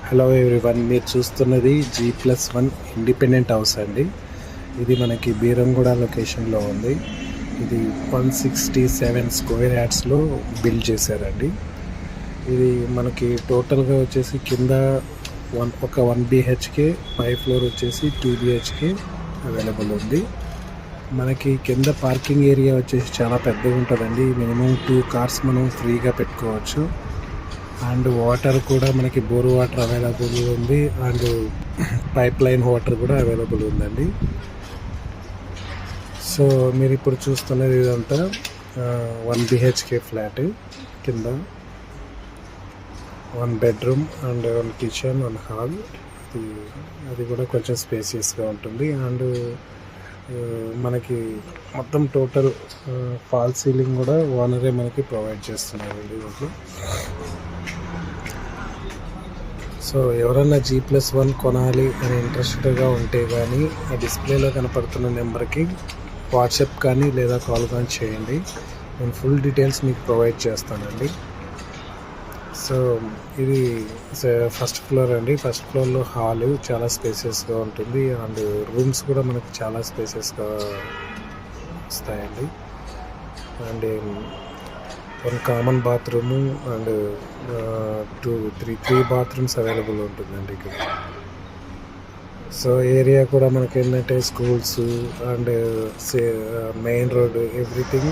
Hello everyone, మీరు చూస్తున్నది G+1 independent house అండి. ఇది మనకి బీరంగూడ లొకేషన్లో ఉంది. ఇది 167 స్క్వేర్ యార్డ్స్లో బిల్డ్ చేశారండి. ఇది మనకి టోటల్గా వచ్చేసి కింద ఒక 1 BHK, పై ఫ్లోర్ వచ్చేసి 2 BHK అవైలబుల్ ఉంది. మనకి కింద పార్కింగ్ ఏరియా వచ్చేసి చాలా పెద్దగా ఉంటుందండి. మినిమం 2 కార్స్ మనం ఫ్రీగా పెట్టుకోవచ్చు. అండ్ వాటర్ కూడా మనకి బోర్ వాటర్ అవైలబుల్ ఉంది. అండ్ పైప్ లైన్ వాటర్ కూడా అవైలబుల్ ఉందండి. సో మీరు ఇప్పుడు చూస్తున్నది ఇదంతా 1 BHK ఫ్లాట్. కింద 1 బెడ్రూమ్ అండ్ 1 కిచెన్, 1 హాల్. అది కూడా కొంచెం స్పేసియస్గా ఉంటుంది. అండ్ మనకి మొత్తం టోటల్ ఫాల్ సీలింగ్ కూడా ఓనరే మనకి ప్రొవైడ్ చేస్తున్నారండి దీంట్లో. సో ఎవరన్నా G+1 కొనాలి అని ఇంట్రెస్టెడ్గా ఉంటే కానీ ఆ డిస్ప్లేలో కనపడుతున్న నెంబర్కి వాట్సాప్ కానీ లేదా కాల్ కానీ చేయండి. నేను ఫుల్ డీటెయిల్స్ మీకు ప్రొవైడ్ చేస్తానండి. సో ఇది ఫస్ట్ ఫ్లోర్ అండి. ఫస్ట్ ఫ్లోర్లో హాలు చాలా స్పేసియస్గా ఉంటుంది. అండ్ రూమ్స్ కూడా మనకి చాలా స్పేసియస్గా వస్తాయండి. And 1 common bathroom and 3 bathrooms available ఉంటుందండి ఇక్కడ. సో ఏరియా కూడా మనకి ఏంటంటే schools and main road everything